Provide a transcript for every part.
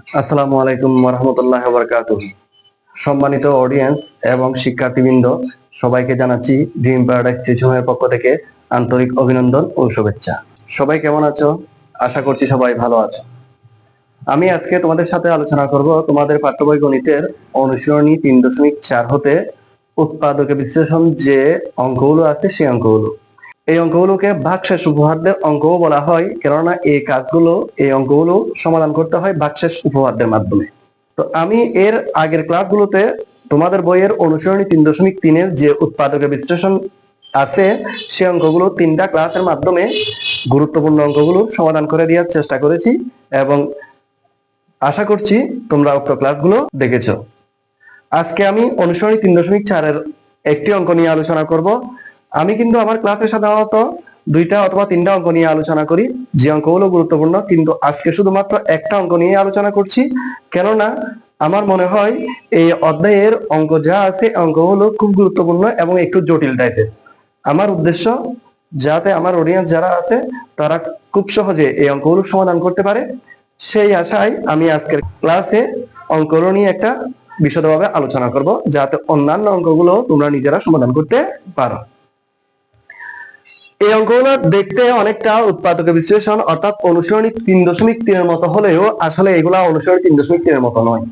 আসসালামু আলাইকুম ওয়া বারাকাতুহু। সম্মানিত অডিয়েন্স এবং শিক্ষার্থীবৃন্দ, সবাইকে জানাচ্ছি ড্রিম প্যারাডাইস টিচিংয়ের পক্ষ থেকে আন্তরিক অভিনন্দন ও শুভেচ্ছা। সবাই কেমন আছো? আশা করছি সবাই ভালো আছো। আমি আজকে তোমাদের সাথে আলোচনা করব তোমাদের পাঠ্যবই গণিতের অনুশীলনী 3.4 হতে উৎপাদক বিশ্লেষণ যে অঙ্কগুলো আছে সেই অঙ্কগুলো। এই অঙ্কগুলোকে ভাগশেষ উপপাদ্যের অঙ্কও বলা হয়, কেননা এই অঙ্কগুলো সমাধান করতে হয় ভাগশেষ উপপাদ্যের মাধ্যমে। তো আমি এর আগের ক্লাসগুলোতে তোমাদের বইয়ের অনুসরণী 3.3-এর যে উৎপাদকের বিশ্লেষণ আছে সে অঙ্কগুলো 3টা ক্লাসের মাধ্যমে গুরুত্বপূর্ণ অঙ্কগুলো সমাধান করে দেওয়ার চেষ্টা করেছি এবং আশা করছি তোমরা উক্ত ক্লাসগুলো দেখেছো। আজকে আমি অনুসরণী 3.4-এর একটি অঙ্ক নিয়ে আলোচনা করব। আমি কিন্তু আমার ক্লাসে সাধারণত 2টা অথবা 3টা অঙ্ক নিয়ে আলোচনা করি, যে অঙ্কগুলো গুরুত্বপূর্ণ, কিন্তু আজকে শুধুমাত্র একটা অঙ্ক নিয়ে আলোচনা করছি, কেননা আমার মনে হয় এই অধ্যায়ের অঙ্ক যা আছে অঙ্কগুলো খুব গুরুত্বপূর্ণ এবং একটু জটিল টাইপের। আমার উদ্দেশ্য যাতে আমার অডিয়েন্স যারা আছে তারা খুব সহজে এই অঙ্কগুলো সমাধান করতে পারে, সেই আশায় আমি আজকের ক্লাসে অঙ্কগুলো নিয়ে একটা বিশদভাবে আলোচনা করব, যাতে অন্যান্য অঙ্কগুলো তোমরা নিজেরা সমাধান করতে পারো। এই অঙ্কগুলো দেখতে অনেকটা উৎপাদক বিশ্লেষণ অর্থাৎ অনুসরণী 3.3-এর মতো হলেও আসলে এগুলা অনুসরণী 3.3-এর মতো নয়।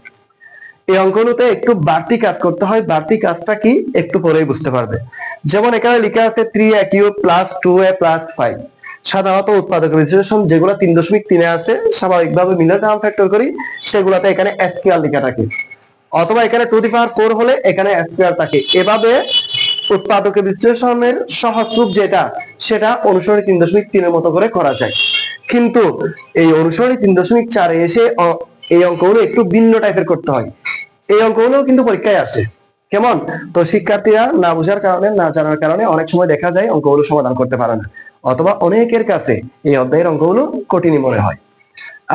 এই অঙ্কগুলোতে একটু বাড়তি কাজ করতে হয়। বাড়তি কাজটা কি একটু পরেই বুঝতে পারবে। যেমন এখানে লেখা আছে 3a³ + 2a + 5। সাধারণত উৎপাদক বিশ্লেষণ যেগুলো 3.3-এ আছে স্বাভাবিকভাবে মিলে টার্ম ফ্যাক্টর করি, সেগুলোতে এখানে স্কয়ার লেখা থাকে, অথবা এখানে 2^4 হলে এখানে স্কয়ার থাকে। এভাবে উৎপাদক বিশ্লেষণের সহজ রূপ যেটা সেটা অনুসরণী 3.3-এর মতো করে করা যায়, কিন্তু এই অনুসরণী 3.4-এ এসে এই অঙ্কগুলো একটু ভিন্ন টাইপের করতে হয়। এই অঙ্কগুলো কিন্তু পরীক্ষায় আসে কেমন, তো শিক্ষার্থীরা না বোঝার কারণে, না জানার কারণে অনেক সময় দেখা যায় অঙ্কগুলো সমাধান করতে পারে না, অথবা অনেকের কাছে এই অধ্যায়ের অঙ্কগুলো কঠিনই মনে হয়।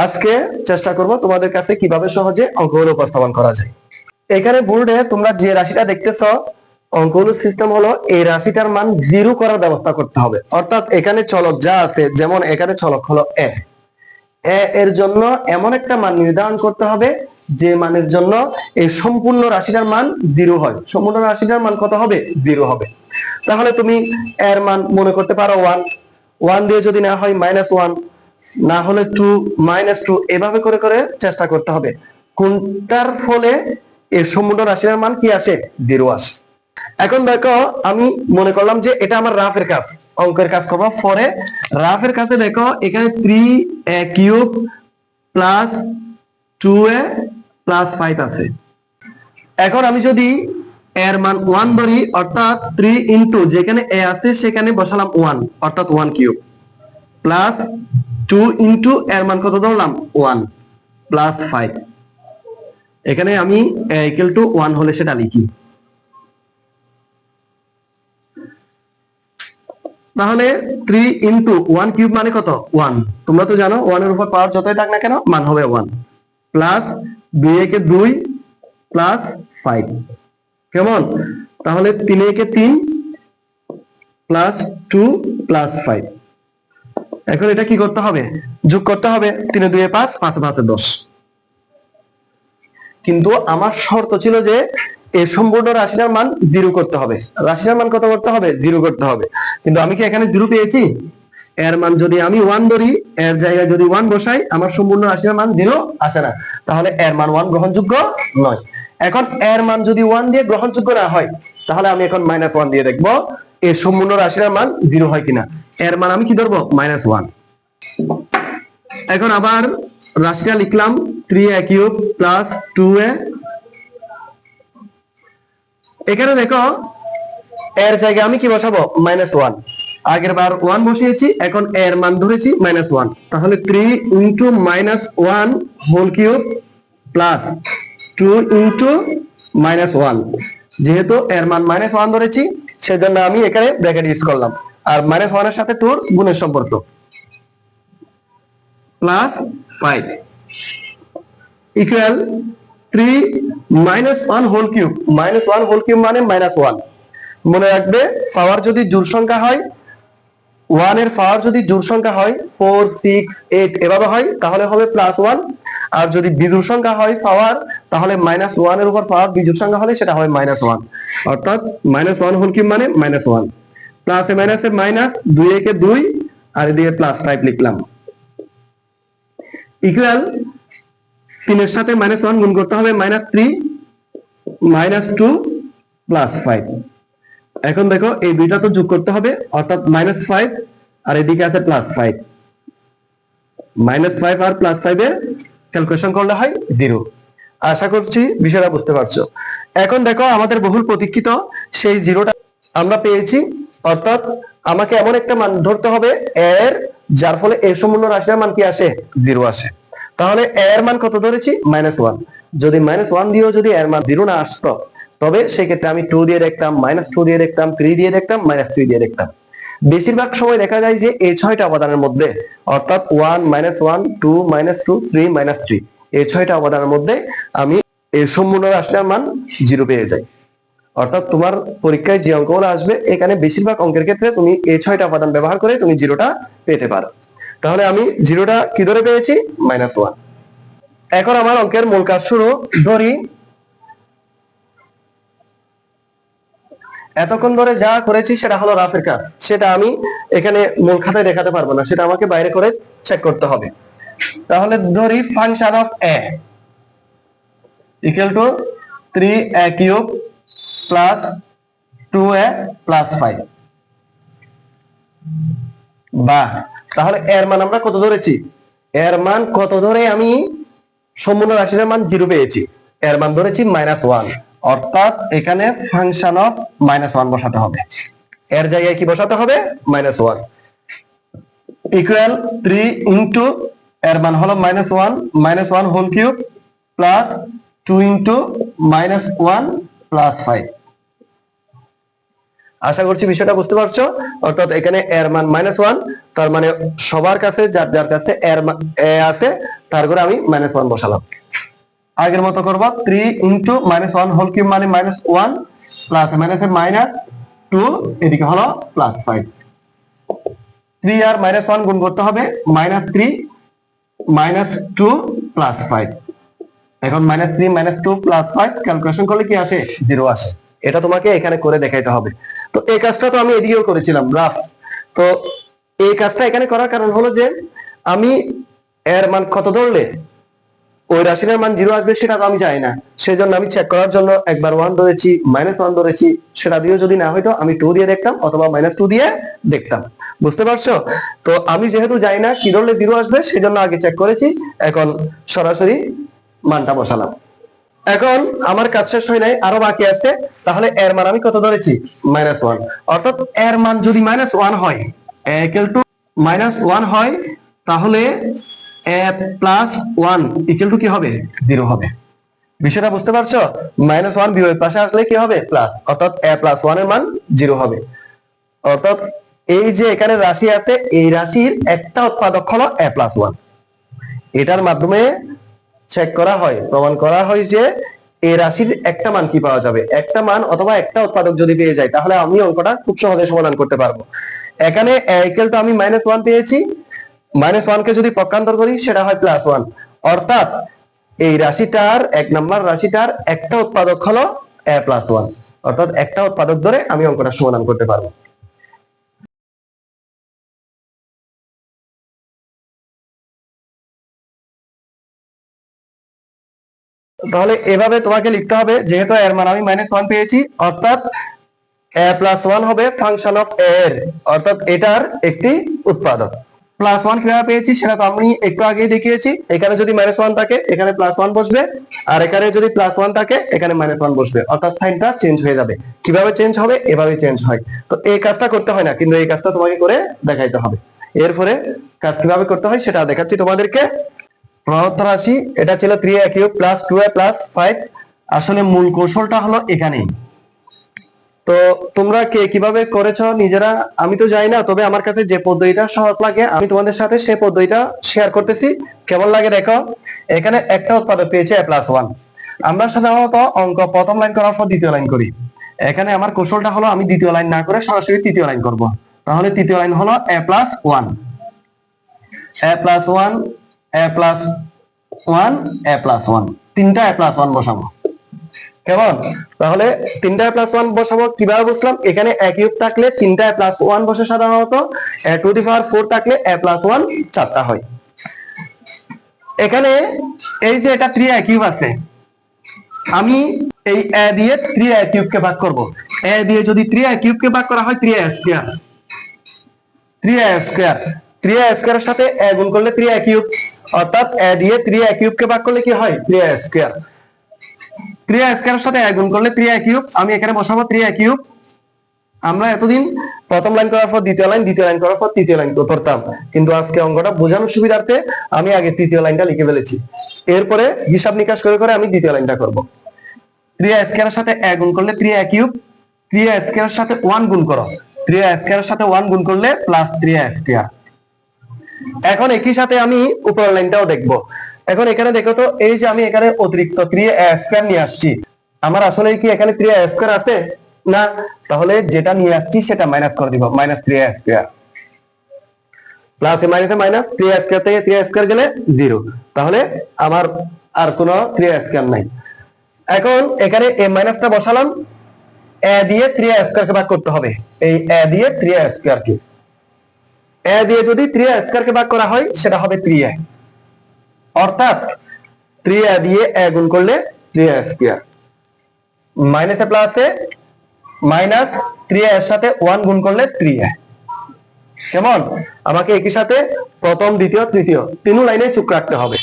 আজকে চেষ্টা করব তোমাদের কাছে কিভাবে সহজে অঙ্কগুলো উপস্থাপন করা যায়। এখানে বোর্ডে তোমরা যে রাশিটা দেখতেছ, অঙ্কগুলোর সিস্টেম হলো এই রাশিটার মান 0 করার ব্যবস্থা করতে হবে। অর্থাৎ এখানে চলক যা আছে, যেমন এখানে চলক হলো a, এর জন্য এমন একটা মান নির্ধারণ করতে হবে যে মানের জন্য এই সম্পূর্ণ রাশিটার মান 0 হয়। সম্পূর্ণ রাশিটার মান কত হবে? 0 হবে। তাহলে তুমি এর মান মনে করতে পারো 1, 1 দিয়ে যদি না হয় -1, না হলে 2, -2, এভাবে করে করে চেষ্টা করতে হবে কোনটার ফলে এই সম্পূর্ণ রাশিটার মান কি আসে? 0 আসে। এখন দেখো আমি মনে করলাম যে এটা আমার রাফের কাজ, অঙ্কের কাজ করবো। পরে রাফের কাছে দেখো এখানে 3a³ + 2a + 5 আছে। এখন আমি যদি এর মান 1 ধরি, অর্থাৎ 3 ইন্টু যেখানে a আছে সেখানে বসালাম 1, অর্থাৎ 1³ প্লাস 2 ইন্টু এর মান কত ধরলাম? 1 প্লাস 5। এখানে আমি a = 1 হলে সেটা লিখি। তাহলে 3 ইন্টু 1³ মানে কত? 1। তোমরা তো জানো 1 এর উপর পাওয়ার যতই থাক না কেন মান হবে 1, প্লাস 2 * 2 প্লাস 5। কেমন? তাহলে 3 * 3 প্লাস 2 প্লাস 5। এখন এটা কি করতে হবে? যোগ করতে হবে। 3 × 2 = 5, 5 × 5 = 10। কিন্তু আমার শর্ত ছিল যে এই সম্পূর্ণ রাশিটার মান 0 করতে হবে। রাশিটার মান কত করতে হবে? 0 করতে হবে। কিন্তু আমি কি এখানে 0 পেয়েছি? এর মান যদি আমি 1 ধরি, এর জায়গায় যদি 1 বসাই, আমার সম্পূর্ণ রাশির মান 0 আসে না। তাহলে এর মান 1 গ্রহণযোগ্য নয়। এখন এর মান যদি 1 দিয়ে গ্রহণযোগ্য না হয়, তাহলে আমি এখন -1 দিয়ে দেখব এই সম্পূর্ণ রাশির মান 0 হয় কিনা। এর মান আমি কি ধরব? -1। এখন আবার রাশিটা লিখলাম 3a³ + 2a। এখানে দেখো এর জায়গায় আমি কি বসাবো? -1। আগের বার 1 বসিয়েছি, এখন এর মান ধরেছি -1। তাহলে 3 × -1³ প্লাস 2 × -1। যেহেতু এর মান -1 ধরেছি, সেজন্য আমি এখানে ব্র্যাকেট ইউজ করলাম। আর -1 এর সাথে 2 গুণের সম্পর্ক, প্লাস 5 ইকুয়াল 3 - 1³ -1³ মানে -1। মনে রাখবে পাওয়ার যদি জোড় সংখ্যা হয়, 1 এর পাওয়ার যদি জোড় সংখ্যা হয় 4, 6, 8 এভাবে হয়, তাহলে হবে +1। আর যদি বিজোড় সংখ্যা হয় পাওয়ার, তাহলে -1 এর উপর পাওয়ার বিজোড় সংখ্যা হলে সেটা হয় -1, অর্থাৎ -1 হোল কিউব মানে -1, প্লাসে মাইনাসে মাইনাস, 2 একে 2 আর এদিকে +5 লিখলাম, ইকুয়াল 3 এর সাথে -1 গুণ করতে হবে -3 -2 +5। এখন দেখো এই দুইটা তো যোগ করতে হবে, অর্থাৎ -5 আর এদিকে আছে +5, -5 আর +5 এর ক্যালকুলেশন করলে হয় 0। আশা করছি বিষয়টা বুঝতে পারছো। এখন দেখো আমাদের বহুল প্রতীক্ষিত সেই 0টা আমরা পেয়েছি, অর্থাৎ আমাকে এমন একটা মান ধরতে হবে এর, যার ফলে এর সম্পূর্ণ রাশির মান কি আসে, 0 আসে। তাহলে এর মান কত ধরেছি, -1। যদি -1 দিয়েও যদি এর মান 0 না আসতো, তবে সেক্ষেত্রে আমি 2 দিয়ে দেখতাম, -2 দিয়ে দেখতাম, 3 দিয়ে দেখতাম, -3 দিয়ে দেখতাম। বেশিরভাগ সময় দেখা যায় যে এই 6টা অবদানের মধ্যে, অর্থাৎ 1 -1 2 -2 3 -3, এই 6টা অবদানের মধ্যে আমি এর সম্পূর্ণ রাশির মান 0 পেয়ে যাই। অর্থাৎ তোমার পরীক্ষায় যে অঙ্কগুলো আসবে, এখানে বেশিরভাগ অঙ্কের ক্ষেত্রে তুমি এই 6টা উপাদান ব্যবহার করে তুমি 0টা পেতে পারো। তাহলে আমি 0টা কি ধরে পেয়েছি, -1। এখন আমার অঙ্কের মূল কাজ শুরু। ধরি এতক্ষণ ধরে যা করেছি সেটা হলো রাফের কাজ, সেটা আমি এখানে মূল খাতায় দেখাতে পারবো না, সেটা আমাকে বাইরে করে চেক করতে হবে। তাহলে ধরি function of a equal to 3a cube plus 2a plus 5, বা তাহলে এর মান আমরা কত ধরেছি, এর মান কত ধরে আমি সম্পূর্ণ রাশির মান 0 পেয়েছি, এর মান ধরেছি -1, অর্থাৎ এখানে ফাংশন অফ -1 বসাতে হবে, এর জায়গায় কি বসাতে হবে, -1 ইকুয়াল 3 ইনটু এর মান হলো -1 whole cube plus 2 into -1 plus 5। আশা করছি বিষয়টা বুঝতে পারছো। অর্থাৎ এখানে এর মান -1, তার মানে সবার কাছে যার যার কাছে এর এ আছে তার করে আমি -1 বসালাম। আগের মতো করব, 3 ইনটু -1 হোল কিউব মানে -1 প্লাস -2 এদিকে হলো +5, 3 আর -1 গুণ করতে হবে, -3 -2 +5। এখন -3 -2 +5 ক্যালকুলেশন করলে কি আসে, 0 আসে। এটা তোমাকে এখানে করে দেখাইতে হবে। তো এই কাজটা তো আমি এদিকেও করেছিলাম রাফ। তো এই কাজটা এখানে করার কারণ হলো যে আমি এর মান কত ধরলে ওই রাশির মান 0 আসবে সেটা তো আমি জানি না, সেজন্য আমি চেক করার জন্য একবার 1 ধরেছি, -1 ধরেছি, সেটা দিয়েও যদি না হইতো আমি 2 দিয়ে দেখতাম অথবা -2 দিয়ে দেখতাম। বুঝতে পারছো? তো আমি যেহেতু জানি না কি ধরলে 0 আসবে, সেজন্য আগে চেক করেছি, এখন সরাসরি মানটা বসালাম। এখন আমার কাজ শেষ হয় নাই, আরো বাকি আছে। তাহলে এর মান আমি কত ধরেছি, -1, অর্থাৎ এর মান যদি -1 হয়, a equal to -1 হয়, তাহলে a প্লাস 1 ইকুয়াল টু কি হবে, 0 হবে। বিষয়টা বুঝতে পারছো? -1 বিয়োগের পাশে আসলে কি হবে, প্লাস, অর্থাৎ a প্লাস 1 এর মান 0 হবে। অর্থাৎ এই যে এখানে রাশি আছে, এই রাশির একটা উৎপাদক হলো a প্লাস 1। এটার মাধ্যমে চেক করা হয়, প্রমাণ করা হয় যে এই রাশির একটা মান কি পাওয়া যাবে, একটা মান অথবা একটা উৎপাদক যদি পেয়ে যাই, তাহলে আমি অঙ্কটা খুব সহজে সমাধান করতে পারবো। এখানে a আমি -1 পেয়েছি, -1 কে যদি পক্ষান্তর করি সেটা হয় +1, অর্থাৎ এই রাশিটার এক নম্বর রাশিটার একটা উৎপাদক হলো a প্লাস 1, অর্থাৎ একটা উৎপাদক ধরে আমি অঙ্কটা সমাধান করতে পারবো। তাহলে এভাবে তোমাকে লিখতে হবে, যেহেতু এর মান আমি -1 পেয়েছি, অর্থাৎ a প্লাস 1 হবে ফাংশন অফ a এর, অর্থাৎ এটার একটি উৎপাদক। +1 কিভাবে পেয়েছি সেটা তো আমি একটু আগেই দেখিয়েছি, এখানে যদি -1 থাকে এখানে +1 বসবে, আর এখানে যদি +1 থাকে এখানে -1 বসবে, অর্থাৎ সাইনটা চেঞ্জ হয়ে যাবে। কিভাবে চেঞ্জ হবে, এভাবে চেঞ্জ হয়। তো এই কাজটা করতে হয় না, কিন্তু এই কাজটা তোমাকে করে দেখাইতে হবে। এরপরে কাজ কিভাবে করতে হয় সেটা দেখাচ্ছি তোমাদেরকে। প্রদত্ত রাশি এটা ছিল 3a cube plus 2a plus 5। আসলে মূল কৌশলটা হলো এখানেই। তো তোমরা কে কিভাবে করেছো নিজেরা আমি তো জানি না, তবে আমার কাছে যে পদ্ধতিটা সহজ লাগে আমি তোমাদের সাথে সেই পদ্ধতিটা শেয়ার করতেছি, কেমন লাগে দেখো। এখানে একটা উৎপাদক পেয়েছে a+1। আমরা সাধারণত অঙ্ক প্রথম লাইন করার পর দ্বিতীয় লাইন করি। এখানে আমার কৌশলটা হলো আমি দ্বিতীয় লাইন না করে সরাসরি তৃতীয় লাইন করব। তাহলে তৃতীয় লাইন হলো a+1, a+1, a+1 ওয়ান এ প্লাস ওয়ান, তিনটা এ প্লাস ওয়ান বসাবো। কেমন? তাহলে তিনটা এ প্লাস ওয়ান বসাবো কিভাবে বুঝলাম? এখানে এ কিউব থাকলে তিনটা এ প্লাস ওয়ান বসে, সাধারণত এ টু দি পাওয়ার 4 থাকলে এ প্লাস ওয়ান চারটা হয়। এখানে এই যে এটা 3a কিউব আছে, আমি এই a দিয়ে 3a কিউব কে ভাগ করব। a দিয়ে যদি 3a কিউব কে ভাগ করা হয় 3a square, 3a square, 3a স্কয়ারের সাথে a গুণ করলে 3a কিউব, অর্থাৎ a দিয়ে 3a কিউব কে ভাগ করলে কি হয়? 3a square. 3a স্কয়ারের সাথে a গুণ করলে 3a কিউব, আমি এখানে বসাবো 3a কিউব। আমরা এতদিন প্রথম লাইন করার পর দ্বিতীয় লাইন, দ্বিতীয় লাইন করার পর তৃতীয় লাইন করতাম, কিন্তু আজকে অঙ্কটা বোঝানোর সুবিধার্থে আমি আগে তৃতীয় লাইনটা লিখে ফেলেছি। এরপরে হিসাব নিকাশ করে করে আমি দ্বিতীয় লাইনটা করব। 3a স্কয়ারের সাথে a গুণ করলে 3a কিউব, 3a স্কয়ারের সাথে 1 গুণ করো, 3a স্কয়ারের সাথে 1 গুণ করলে প্লাস 3a স্কয়ার। এখন একই সাথে আমি উপরের লাইনটাও দেখব। এখন এখানে দেখো তো, এই যে আমি এখানে অতিরিক্ত 3a স্কয়ার নিয়ে আসছি, আমার আসলে কি এখানে 3a স্কয়ার আছে? না। তাহলে যেটা নিয়ে আসছি সেটা মাইনাস করে দিব, মাইনাস 3a স্কয়ার। প্লাস এ মাইনাসে মাইনাস, 3a স্কয়ার থেকে 3a স্কয়ার গেলে 0, তাহলে আমার আর কোনো 3a স্কয়ার নাই। এখন এখানে a মাইনাসটা বসালাম, a দিয়ে 3a স্কয়ার কে ভাগ করতে হবে, এই a দিয়ে 3a স্কয়ার কে, a দিয়ে যদি 3a স্কয়ার কে ভাগ করা হয় সেটা হবে 3a, অর্থাৎ 3a দিয়ে a গুণ করলে 3a স্কয়ার, মাইনাসে প্লাসে মাইনাস, 3a এর সাথে 1 গুণ করলে 3a। কেমন? আমাকে একই সাথে প্রথম, দ্বিতীয়, তৃতীয় তিন লাইনে চুপ রাখতে হবে।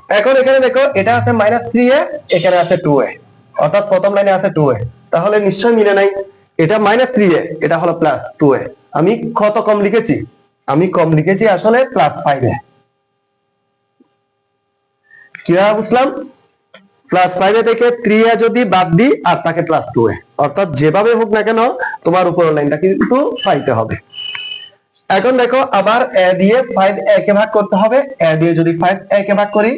এখন এখানে দেখো, এটা আছে মাইনাস 3a, এখানে আছে 2a, অর্থাৎ প্রথম লাইনে আছে 2a, তাহলে নিশ্চয় মিলে নাই। এটা মাইনাস 3a, এটা হলো প্লাস 2a। আমি কত কম লিখেছি? আমি কম লিখেছি আসলে প্লাস 5a। কিভাবে বুঝলাম? প্লাস 5a থেকে 3a যদি বাদ দিই আর তাকে প্লাস 2a, অর্থাৎ যেভাবে হোক না কেন তোমার উপরের লাইনটা কিন্তু পাইতে হবে। এখন দেখো, আবার a দিয়ে 5a কে ভাগ করতে হবে। a দিয়ে যদি 5a কে ভাগ করি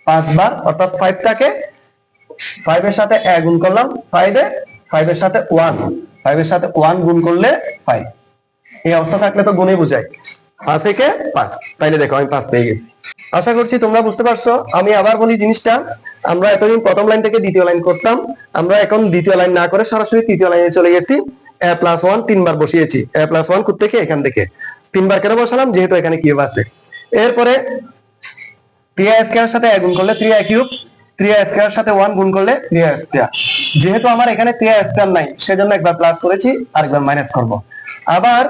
5 বার, অর্থাৎ 5 টাকে 5 এর সাথে a গুণ করলাম 5 এ, 5 এর সাথে 1, 5 এর সাথে 1 গুণ করলে 5। এই অবস্থা থাকলে তো গুণে বোঝায়, 5 থেকে 5, তাইলে দেখো আমি 5 পেয়ে গেছি। আশা করছি তোমরা বুঝতে পারছো। আমি আবার বলি জিনিসটা, আমরা এতদিন প্রথম লাইন থেকে দ্বিতীয় লাইন করতাম, আমরা এখন দ্বিতীয় লাইন না করে সরাসরি তৃতীয় লাইনে চলে গেছি। a প্লাস 1 তিনবার বসিয়েছি, a প্লাস 1 কোথা থেকে? এখান থেকে। তিনবার কেন বসালাম? যেহেতু এখানে কিউব আছে। এরপরে 3a স্কয়ারের সাথে a গুণ করলে 3a কিউব, 3a স্কয়ারের সাথে 1 গুণ করলে 3a স্কয়ার। যেহেতু আমার এখানে 3a স্কয়ার নাই, সেজন্য একবার প্লাস করেছি আর একবার মাইনাস করব। আবার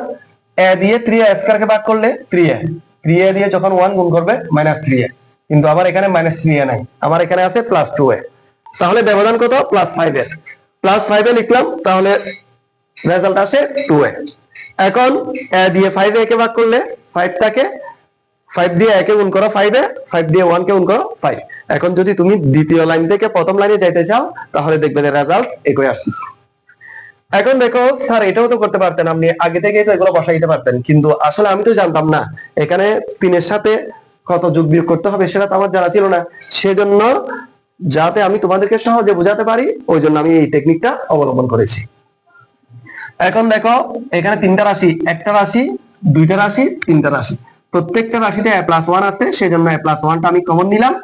a দিয়ে 3a স্কয়ার কে ভাগ করলে 3a, 3a দিয়ে যখন 1 গুণ করবে মাইনাস 3a, কিন্তু আমার এখানে মাইনাস 3a নাই, আমার এখানে আছে প্লাস 2a। তাহলে ব্যবধান কত? Plus 5a। প্লাস 5a লিখলাম, তাহলে রেজাল্ট আসে 2a। এখন a দিয়ে 5a কে ভাগ করলে 5 টাকে 5 দিয়ে a কে গুণ করো 5 এ, 5 দিয়ে 1 কে গুণ করো 5। এখন যদি তুমি দ্বিতীয় লাইন থেকে প্রথম লাইনে যাইতে চাও তাহলে দেখবে যে রেজাল্ট একই আসছে। এখন দেখো স্যার, এটাও তো করতে পারতেন, আপনি আগে থেকে তো এগুলো বসাইতে পারতেন, কিন্তু আসলে আমি তো জানতাম না এখানে 3 এর সাথে কত যোগ বিয়োগ করতে হবে, সেটা তো আমার জানা ছিল না। সেজন্য যাতে আমি তোমাদেরকে সহজে বোঝাতে পারি, ওই জন্য আমি এই টেকনিকটা অবলম্বন করেছি। এখন দেখো, এখানে তিনটা রাশি, একটা রাশি, দুইটা রাশি, তিনটা রাশি, প্রত্যেকটা রাশিতে a প্লাস 1 আছে, সেজন্য a প্লাস 1টা আমি কমন নিলাম।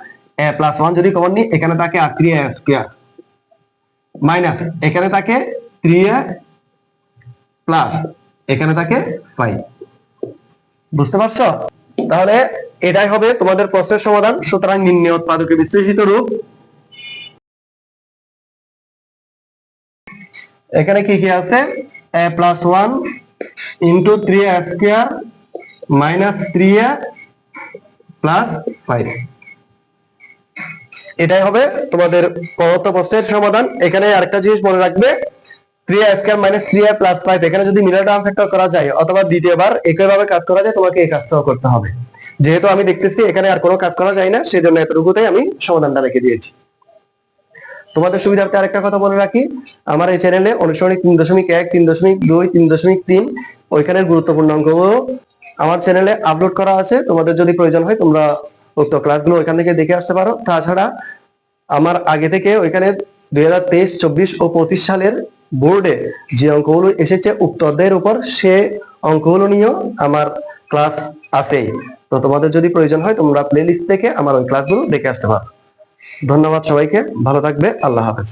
a প্লাস 1 যদি কমন নিই, এখানে থাকে 3a স্কয়ার, মাইনাস এখানে থাকে 3a প্লাস এখানে থাকে 5। বুঝতে পারছো? তাহলে এটাই হবে তোমাদের প্রশ্নের সমাধান। সুতরাং নির্ণয় উৎপাদকের বিশ্লেষিত রূপ। এখানে কি কি আছে? a plus 1 into 3a square minus 3a plus 5। এটাই হবে তোমাদের প্রদত্ত প্রশ্নের সমাধান। এখানে আরেকটা জিনিস মনে রাখবে, 3a square minus 3a plus 5, এখানে যদি মিডল টার্ম ফ্যাক্টর করা যায় অথবা দ্বিতীয়বার একইভাবে কাজ করা যায়, তোমাকে এই কাজটাও করতে হবে। যেহেতু আমি দেখতেছি এখানে আর কোনো কাজ করা যায় না, সেজন্য এতটুকুতেই আমি সমাধানটা রেখে দিয়েছি। তোমাদের সুবিধার্থে আরেকটা কথা বলে রাখি, আমার এই চ্যানেলে অনুসরণিক 3.1, 3.2, 3.3 ওইখানের গুরুত্বপূর্ণ অঙ্কগুলো আমার চ্যানেলে আপলোড করা আছে। তোমাদের যদি প্রয়োজন হয় তোমরা উক্ত ক্লাসগুলো ওইখান থেকে দেখে আসতে পারো। তাছাড়া আমার আগে থেকে ওইখানে 2023, 24 ও 25 সালের বোর্ডে যে অঙ্কগুলো এসেছে উক্ত অধ্যায়ের উপর, সে অঙ্কগুলো নিয়েও আমার ক্লাস আছে। তো তোমাদের যদি প্রয়োজন হয় তোমরা প্লে লিস্ট থেকে আমার ওই ক্লাসগুলো দেখে আসতে পারো। ধন্যবাদ সবাইকে, ভালো থাকবে, আল্লাহ হাফেজ।